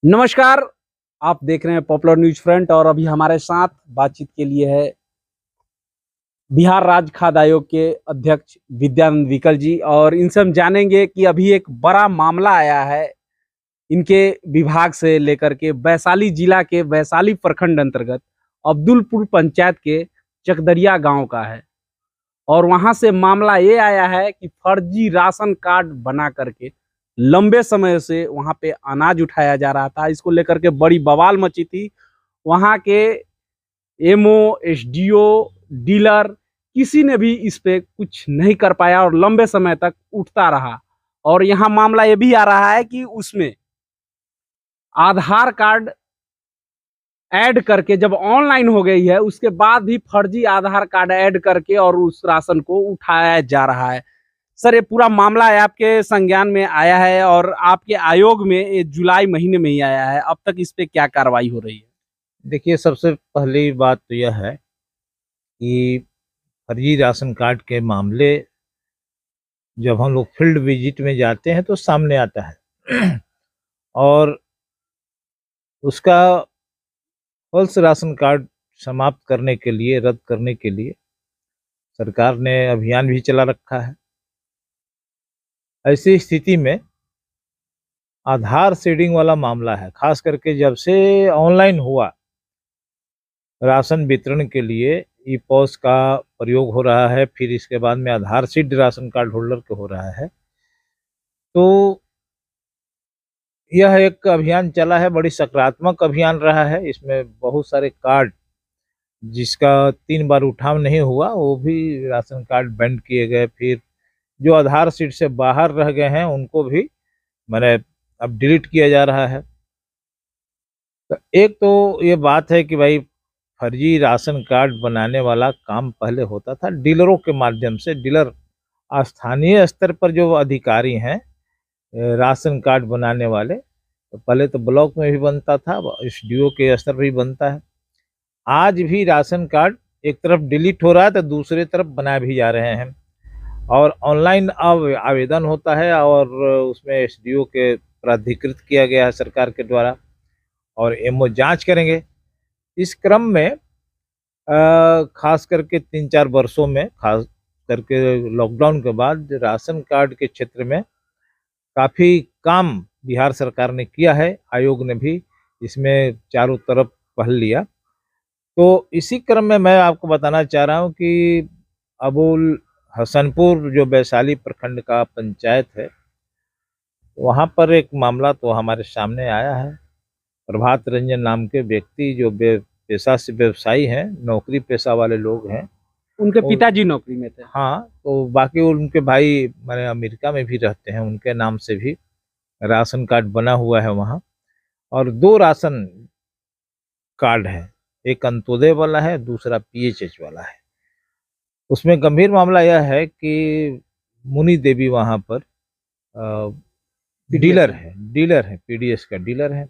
नमस्कार। आप देख रहे हैं पॉपुलर न्यूज फ्रंट और अभी हमारे साथ बातचीत के लिए है बिहार राज्य खाद्य आयोग के अध्यक्ष विद्यानंद विकल जी और इनसे हम जानेंगे कि अभी एक बड़ा मामला आया है इनके विभाग से लेकर के वैशाली जिला के वैशाली प्रखंड अंतर्गत अब्दुलपुर पंचायत के चकदरिया गांव का है। और वहां से मामला ये आया है कि फर्जी राशन कार्ड बना करके लंबे समय से वहां पे अनाज उठाया जा रहा था। इसको लेकर के बड़ी बवाल मची थी। वहां के एमओ, एसडीओ, डीलर किसी ने भी इस पे कुछ नहीं कर पाया और लंबे समय तक उठता रहा। और यहाँ मामला ये भी आ रहा है कि उसमें आधार कार्ड ऐड करके जब ऑनलाइन हो गई है उसके बाद भी फर्जी आधार कार्ड ऐड करके और उस राशन को उठाया जा रहा है। सर, ये पूरा मामला है आपके संज्ञान में आया है और आपके आयोग में ये जुलाई महीने में ही आया है। अब तक इस पे क्या कार्रवाई हो रही है? देखिए, सबसे पहली बात तो यह है कि फर्जी राशन कार्ड के मामले जब हम लोग फील्ड विजिट में जाते हैं तो सामने आता है और उसका फॉल्स राशन कार्ड समाप्त करने के लिए, रद्द करने के लिए सरकार ने अभियान भी चला रखा है। ऐसी स्थिति में आधार सीडिंग वाला मामला है, खास करके जब से ऑनलाइन हुआ राशन वितरण के लिए ई पॉस का प्रयोग हो रहा है, फिर इसके बाद में आधार सीड राशन कार्ड होल्डर के हो रहा है। तो यह एक अभियान चला है, बड़ी सकारात्मक अभियान रहा है। इसमें बहुत सारे कार्ड जिसका 3 बार उठाव नहीं हुआ वो भी राशन कार्ड बंद किए गए। फिर जो आधार सीट से बाहर रह गए हैं उनको भी मैंने अब डिलीट किया जा रहा है। तो एक तो ये बात है कि भाई फर्जी राशन कार्ड बनाने वाला काम पहले होता था डीलरों के माध्यम से। डीलर स्थानीय स्तर पर जो अधिकारी हैं राशन कार्ड बनाने वाले, तो पहले तो ब्लॉक में भी बनता था, एसडीओ के स्तर पर भी बनता है। आज भी राशन कार्ड एक तरफ डिलीट हो रहा है तो दूसरे तरफ बनाए भी जा रहे हैं और ऑनलाइन अब आवेदन होता है और उसमें एसडीओ के प्राधिकृत किया गया है सरकार के द्वारा और एमओ जांच करेंगे। इस क्रम में खास करके 3-4 वर्षों में, खास करके लॉकडाउन के बाद राशन कार्ड के क्षेत्र में काफ़ी काम बिहार सरकार ने किया है। आयोग ने भी इसमें चारों तरफ पहल लिया। तो इसी क्रम में मैं आपको बताना चाह रहा हूँ कि अबुल हसनपुर जो वैशाली प्रखंड का पंचायत है, वहाँ पर एक मामला तो हमारे सामने आया है। प्रभात रंजन नाम के व्यक्ति जो पेशा से व्यवसायी हैं, नौकरी पेशा वाले लोग हैं। उनके और पिताजी नौकरी में थे। हाँ, तो बाकी उनके भाई मैंने अमेरिका में भी रहते हैं, उनके नाम से भी राशन कार्ड बना हुआ है वहाँ। और 2 राशन कार्ड है, एक अंत्योदय वाला है, दूसरा पीएचएच वाला है। उसमें गंभीर मामला यह है कि मुनि देवी वहाँ पर डीलर है, पीडीएस का डीलर है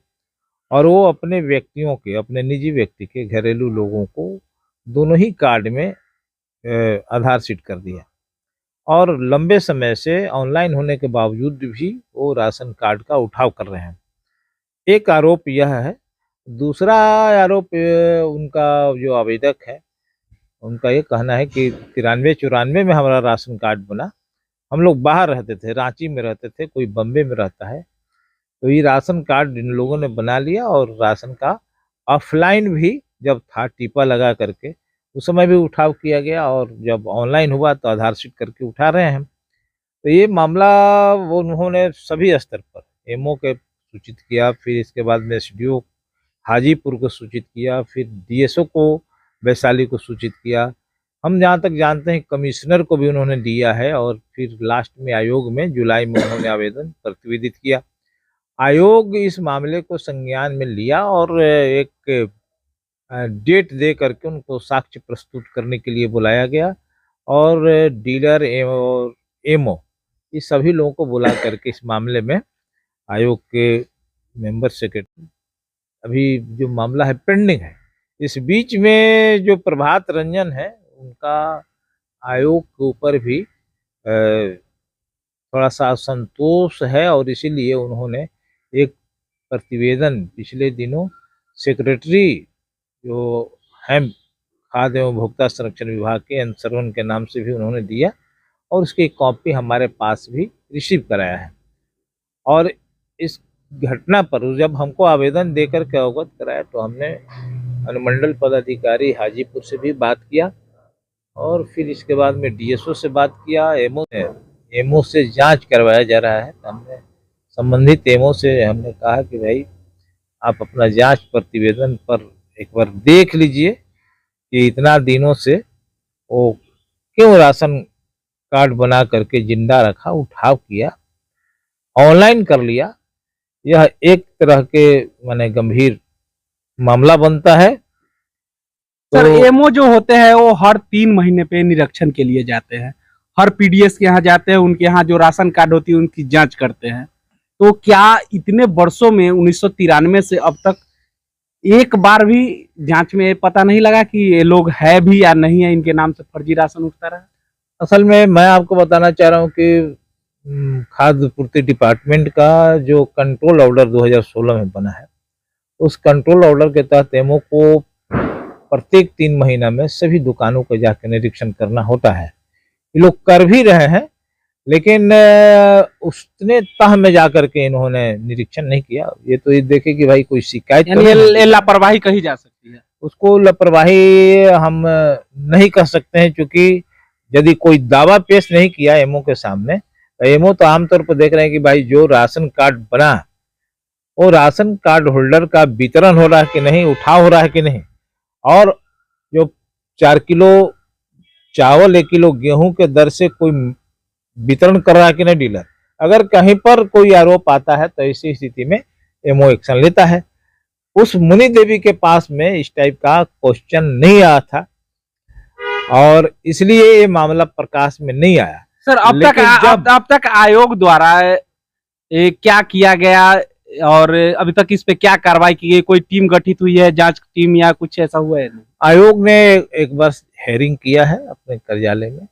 और वो अपने व्यक्तियों के, अपने निजी व्यक्ति के घरेलू लोगों को दोनों ही कार्ड में आधार सीट कर दिया और लंबे समय से ऑनलाइन होने के बावजूद भी वो राशन कार्ड का उठाव कर रहे हैं। एक आरोप यह है। दूसरा आरोप उनका जो आवेदक है उनका ये कहना है कि 93-94 में हमारा राशन कार्ड बना। हम लोग बाहर रहते थे, रांची में रहते थे, कोई बम्बे में रहता है। तो ये राशन कार्ड इन लोगों ने बना लिया और राशन का ऑफलाइन भी जब था टीपा लगा करके उस समय भी उठाव किया गया और जब ऑनलाइन हुआ तो आधार सीट करके उठा रहे हैं। तो ये मामला वो उन्होंने सभी स्तर पर एमओ के सूचित किया, फिर इसके बाद में एसडीओ हाजीपुर को सूचित किया, फिर डीएसओ को वैशाली को सूचित किया। हम जहाँ तक जानते हैं कमिश्नर को भी उन्होंने दिया है और फिर लास्ट में आयोग में जुलाई में उन्होंने आवेदन प्रतिवेदित किया। आयोग इस मामले को संज्ञान में लिया और एक डेट दे करके उनको साक्ष्य प्रस्तुत करने के लिए बुलाया गया और डीलर और एमओ इस सभी लोगों को बुला करके इस मामले में आयोग के मेंबर सेक्रेटरी, अभी जो मामला है पेंडिंग है। इस बीच में जो प्रभात रंजन है उनका आयोग के ऊपर भी थोड़ा सा असंतोष है और इसीलिए उन्होंने एक प्रतिवेदन पिछले दिनों सेक्रेटरी जो है खाद्य एवं उपभोक्ता संरक्षण विभाग के एन सरवण के नाम से भी उन्होंने दिया और उसकी एक कॉपी हमारे पास भी रिसीव कराया है। और इस घटना पर जब हमको आवेदन देकर के अवगत कराया तो हमने अनुमंडल पदाधिकारी हाजीपुर से भी बात किया और फिर इसके बाद में डीएसओ से बात किया। एमओ से जांच करवाया जा रहा है। तो हमने संबंधित एमओ से हमने कहा कि भाई आप अपना जांच प्रतिवेदन पर एक बार देख लीजिए कि इतना दिनों से वो क्यों राशन कार्ड बना करके जिंदा रखा, उठाव किया, ऑनलाइन कर लिया। यह एक तरह के माने गंभीर मामला बनता है। सर एमओ जो होते हैं वो हर 3 महीने पे निरीक्षण के लिए जाते हैं, हर पीडीएस के यहाँ जाते हैं, उनके यहाँ जो राशन कार्ड होती है उनकी जांच करते हैं। तो क्या इतने वर्षों में 1993 से अब तक एक बार भी जांच में पता नहीं लगा कि ये लोग है भी या नहीं है, इनके नाम से फर्जी राशन उठता रहा? असल में मैं आपको बताना चाह रहा हूँ कि खाद्य पूर्ति डिपार्टमेंट का जो कंट्रोल ऑर्डर 2016 में बना है, उस कंट्रोल ऑर्डर के तहत एमओ को प्रत्येक 3 महीना में सभी दुकानों को जाकर निरीक्षण करना होता है। ये लोग कर भी रहे हैं, लेकिन उतने तह में जाकर के इन्होंने निरीक्षण नहीं किया। ये तो ये देखे कि भाई कोई शिकायत, यानी लापरवाही कही जा सकती है। उसको लापरवाही हम नहीं कह सकते हैं, क्योंकि यदि कोई दावा पेश नहीं किया एमओ के सामने, तो एमओ तो आमतौर पर देख रहे हैं कि भाई जो राशन कार्ड बना वो राशन कार्ड होल्डर का वितरण हो रहा है कि नहीं, उठाव हो रहा है कि नहीं, और जो 4 किलो चावल 1 किलो गेहूं के दर से कोई वितरण कर रहा है कि नहीं डीलर। अगर कहीं पर कोई आरोप आता है तो ऐसी स्थिति में एमओ एक्शन लेता है। उस मुनि देवी के पास में इस टाइप का क्वेश्चन नहीं आया था और इसलिए ये मामला प्रकाश में नहीं आया। सर अब तक आयोग द्वारा क्या किया गया और अभी तक इस पे क्या कार्रवाई की गई? कोई टीम गठित हुई है, जांच टीम या कुछ ऐसा हुआ है? आयोग ने एक बार हेयरिंग किया है अपने कार्यालय में,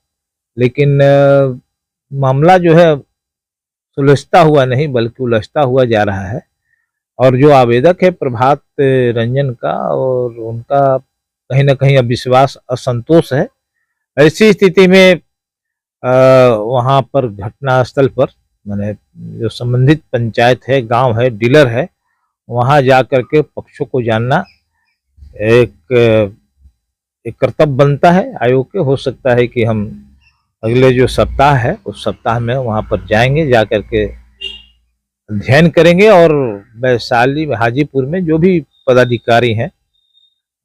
लेकिन मामला जो है सुलझता हुआ नहीं बल्कि उलझता हुआ जा रहा है। और जो आवेदक है प्रभात रंजन का, और उनका कहीं ना कहीं अविश्वास, असंतोष है। ऐसी स्थिति में वहाँ पर घटनास्थल पर माने जो संबंधित पंचायत है, गांव है, डीलर है, वहाँ जा करके पक्षों को जानना एक कर्तव्य बनता है आयोग के। हो सकता है कि हम अगले जो सप्ताह है उस सप्ताह में वहाँ पर जाएंगे, जा करके अध्ययन करेंगे और वैशाली हाजीपुर में जो भी पदाधिकारी हैं,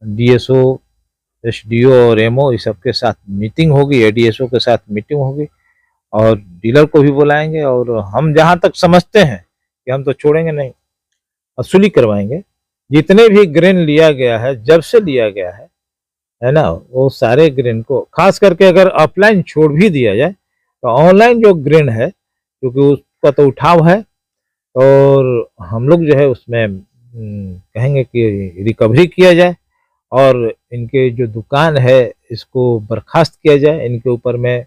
डीएसओ, एसडीओ और एमओ, इस सब के साथ मीटिंग होगी, एडीएसओ के साथ मीटिंग होगी और डीलर को भी बुलाएंगे। और हम जहां तक समझते हैं कि हम तो छोड़ेंगे नहीं, वसूली करवाएंगे। जितने भी ग्रेन लिया गया है, जब से लिया गया है ना, वो सारे ग्रेन को, खास करके अगर ऑफलाइन छोड़ भी दिया जाए तो ऑनलाइन जो ग्रेन है, क्योंकि उसका तो उठाव है, और हम लोग जो है उसमें कहेंगे कि रिकवरी किया जाए और इनके जो दुकान है इसको बर्खास्त किया जाए। इनके ऊपर में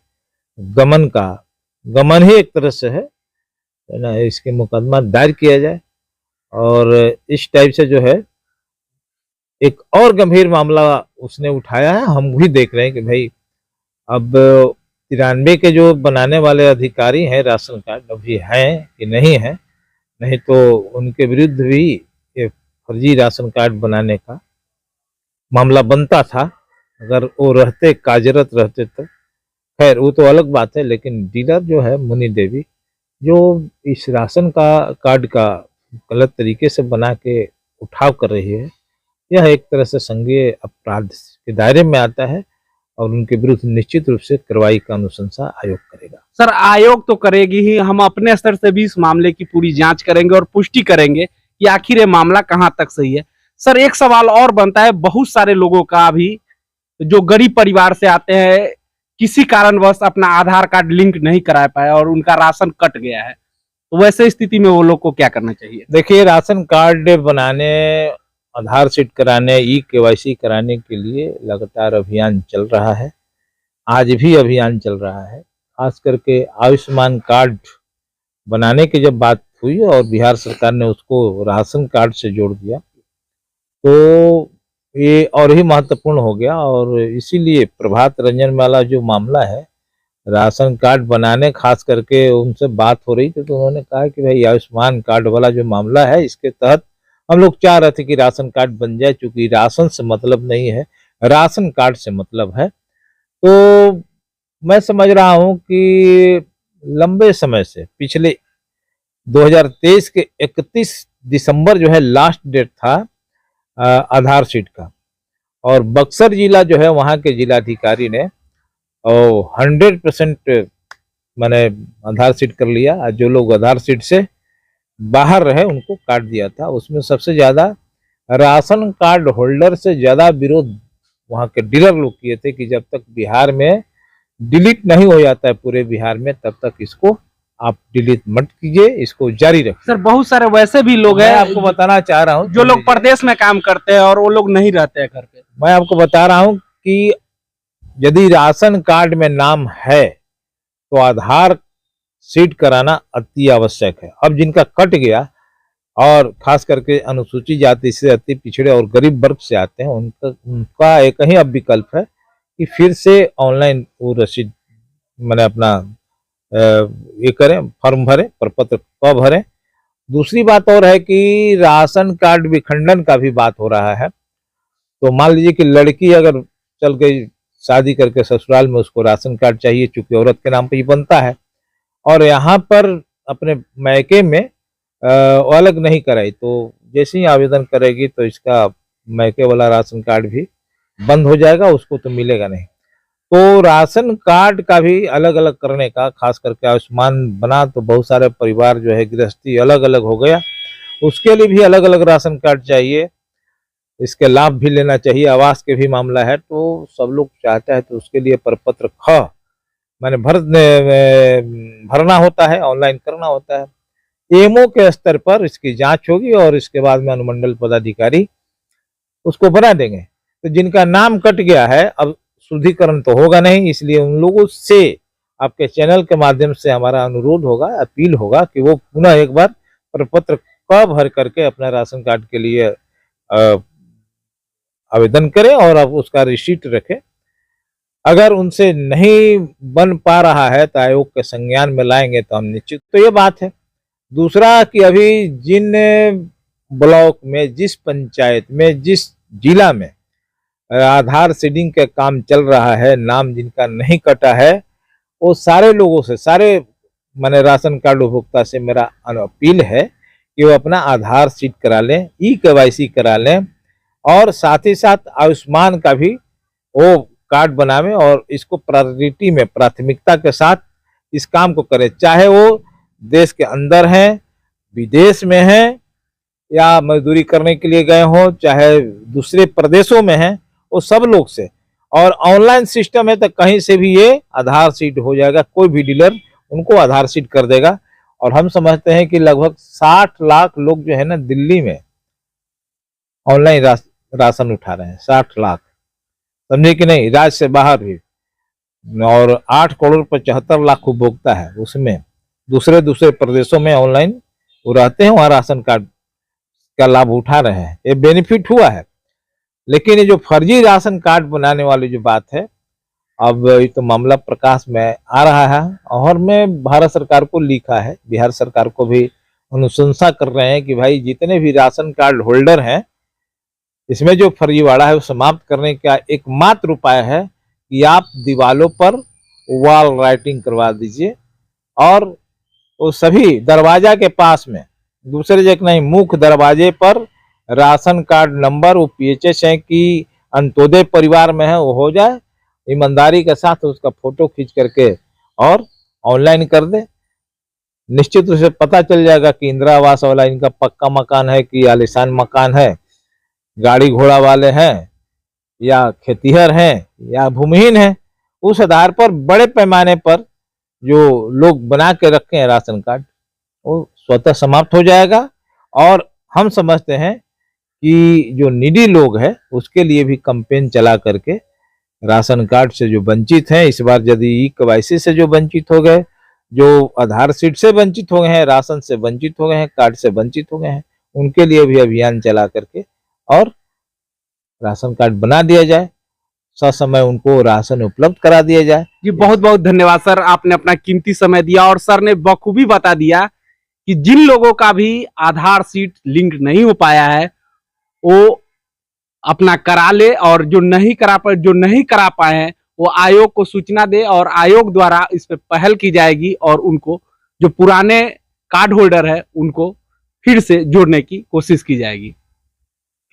गमन ही एक तरह से है ना, इसके मुकदमा दायर किया जाए। और इस टाइप से जो है एक और गंभीर मामला उसने उठाया है। हम भी देख रहे हैं कि भाई अब 93 के जो बनाने वाले अधिकारी हैं राशन कार्ड, अभी हैं कि नहीं है, नहीं तो उनके विरुद्ध भी ये फर्जी राशन कार्ड बनाने का मामला बनता था अगर वो रहते, कार्यरत रहते तो। खैर वो तो अलग बात है, लेकिन डीलर जो है मुनि देवी, जो इस राशन का कार्ड का गलत तरीके से बना के उठाव कर रही है, यह एक तरह से संज्ञेय अपराध के दायरे में आता है और उनके विरुद्ध निश्चित रूप से कार्रवाई का अनुशंसा आयोग करेगा। सर आयोग तो करेगी ही, हम अपने स्तर से भी इस मामले की पूरी जांच करेंगे और पुष्टि करेंगे कि आखिर ये मामला कहां तक सही है। सर एक सवाल और बनता है, बहुत सारे लोगों का भी जो गरीब परिवार से आते हैं, किसी कारणवश अपना आधार कार्ड लिंक नहीं करा पाए और उनका राशन कट गया है, तो वैसे स्थिति में वो लोग को क्या करना चाहिए? देखिए, राशन कार्ड बनाने, आधार सीट कराने, ई-केवाईसी कराने के लिए लगातार अभियान चल रहा है। आज भी अभियान चल रहा है। खास करके आयुष्मान कार्ड बनाने की जब बात हुई और बिहार सरकार ने उसको राशन कार्ड से जोड़ दिया, तो ये और ही महत्वपूर्ण हो गया। और इसीलिए प्रभात रंजन वाला जो मामला है, राशन कार्ड बनाने खास करके उनसे बात हो रही थी, तो उन्होंने कहा कि भाई आयुष्मान कार्ड वाला जो मामला है, इसके तहत हम लोग चाह रहे थे कि राशन कार्ड बन जाए, क्योंकि राशन से मतलब नहीं है, राशन कार्ड से मतलब है। तो मैं समझ रहा हूं कि लंबे समय से, पिछले 2023 के 31 दिसंबर जो है लास्ट डेट था आधार शीट का, और बक्सर जिला जो है वहां के जिलाधिकारी ने 100% मैंने आधार शीट कर लिया। जो लोग आधार शीट से बाहर रहे उनको काट दिया था। उसमें सबसे ज्यादा राशन कार्ड होल्डर से ज्यादा विरोध वहां के डीलर लोग किए थे कि जब तक बिहार में डिलीट नहीं हो जाता है पूरे बिहार में, तब तक इसको आप डिलीट मत कीजिए, इसको जारी रखिए। सर बहुत सारे वैसे भी लोग हैं, आपको बताना चाह रहा हूँ, जो लोग प्रदेश में काम करते हैं और वो लोग नहीं रहते हैं घर पे। मैं आपको बता रहा हूँ कि यदि राशन कार्ड में नाम है तो आधार शीट कराना अति आवश्यक है। अब जिनका कट गया, और खास करके अनुसूचित जाति से, अति पिछड़े और गरीब वर्ग से आते हैं, उनका एक ही अब विकल्प है कि फिर से ऑनलाइन वो रसीद मैंने अपना ये करें, फॉर्म भरें, प्रपत्र क भरें। दूसरी बात और है कि राशन कार्ड विखंडन का भी बात हो रहा है। तो मान लीजिए कि लड़की अगर चल गई शादी करके ससुराल में, उसको राशन कार्ड चाहिए, चूंकि औरत के नाम पे ही बनता है, और यहाँ पर अपने मैके में वो अलग नहीं कराई, तो जैसे ही आवेदन करेगी तो इसका मैके वाला राशन कार्ड भी बंद हो जाएगा, उसको तो मिलेगा नहीं। तो राशन कार्ड का भी अलग अलग करने का, खास करके आयुष्मान बना तो बहुत सारे परिवार जो है गृहस्थी अलग अलग हो गया, उसके लिए भी अलग अलग राशन कार्ड चाहिए, इसके लाभ भी लेना चाहिए। आवास के भी मामला है, तो सब लोग चाहते हैं, तो उसके लिए प्रपत्र ख मैंने भरना होता है, ऑनलाइन करना होता है। एमओ के स्तर पर इसकी जांच होगी और इसके बाद में अनुमंडल पदाधिकारी उसको बना देंगे। तो जिनका नाम कट गया है, अब शुद्धिकरण तो होगा नहीं, इसलिए उन लोगों से आपके चैनल के माध्यम से हमारा अनुरोध होगा, अपील होगा कि वो पुनः एक बार प्रपत्र क भर करके अपना राशन कार्ड के लिए आवेदन करें और अब उसका रिसीट रखें। अगर उनसे नहीं बन पा रहा है तो आयोग के संज्ञान में लाएंगे, तो हम निश्चित, तो ये बात है। दूसरा कि अभी जिन ब्लॉक में, जिस पंचायत में, जिस जिला में आधार सीडिंग का काम चल रहा है, नाम जिनका नहीं कटा है, वो सारे लोगों से, सारे माने राशन कार्ड उपभोक्ता से मेरा अपील है कि वो अपना आधार सीट करा लें, ई-केवाईसी करा लें, और साथ ही साथ आयुष्मान का भी वो कार्ड बनावें और इसको प्रायोरिटी में, प्राथमिकता के साथ इस काम को करें, चाहे वो देश के अंदर हैं, विदेश में हैं, या मजदूरी करने के लिए गए हों, चाहे दूसरे प्रदेशों में हैं, वो सब लोग से। और ऑनलाइन सिस्टम है तो कहीं से भी ये आधार सीट हो जाएगा, कोई भी डीलर उनको आधार सीट कर देगा। और हम समझते हैं कि लगभग 60 लाख लोग जो है ना दिल्ली में ऑनलाइन राशन उठा रहे हैं, 60 लाख, समझे कि नहीं, राज्य से बाहर भी। और 8 करोड़ 75 लाख उपभोक्ता है, उसमें दूसरे दूसरे प्रदेशों में ऑनलाइन वो रहते हैं, वहाँ राशन कार्ड का लाभ उठा रहे हैं, ये बेनिफिट हुआ है। लेकिन ये जो फर्जी राशन कार्ड बनाने वाली जो बात है, अब ये तो मामला प्रकाश में आ रहा है, और मैं भारत सरकार को लिखा है, बिहार सरकार को भी अनुशंसा कर रहे हैं कि भाई जितने भी राशन कार्ड होल्डर हैं, इसमें जो फर्जीवाड़ा है वो समाप्त करने का एकमात्र उपाय है कि आप दीवालों पर वॉल राइटिंग करवा दीजिए, और वो सभी दरवाजा के पास में, दूसरे जगह नहीं, मुख्य दरवाजे पर राशन कार्ड नंबर, वो पीएचएस है कि अंत्योदय परिवार में है, वो हो जाए, ईमानदारी के साथ उसका फोटो खींच करके और ऑनलाइन कर दे। निश्चित रूप से पता चल जाएगा कि इंदिरा आवास वाला इनका पक्का मकान है कि आलीशान मकान है, गाड़ी घोड़ा वाले हैं या खेतीहर हैं या भूमिहीन हैं। उस आधार पर बड़े पैमाने पर जो लोग बना के रखे हैं राशन कार्ड, वो स्वतः समाप्त हो जाएगा। और हम समझते हैं कि जो निडी लोग हैं उसके लिए भी कैंपेन चला करके राशन कार्ड से जो वंचित हैं, इस बार यदि ई-केवाईसी से जो वंचित हो गए, जो आधार सीट से वंचित हो गए हैं, राशन से वंचित हो गए हैं, कार्ड से वंचित हो गए हैं, उनके लिए भी अभियान चला करके और राशन कार्ड बना दिया जाए, ससमय उनको राशन उपलब्ध करा दिया जाए। जी बहुत बहुत धन्यवाद सर, आपने अपना कीमती समय दिया और सर ने बखूबी बता दिया कि जिन लोगों का भी आधार सीट लिंक नहीं हो पाया है वो अपना करा ले, और जो नहीं करा पाए हैं वो आयोग को सूचना दे और आयोग द्वारा इस पे पहल की जाएगी और उनको जो पुराने कार्ड होल्डर है उनको फिर से जोड़ने की कोशिश की जाएगी।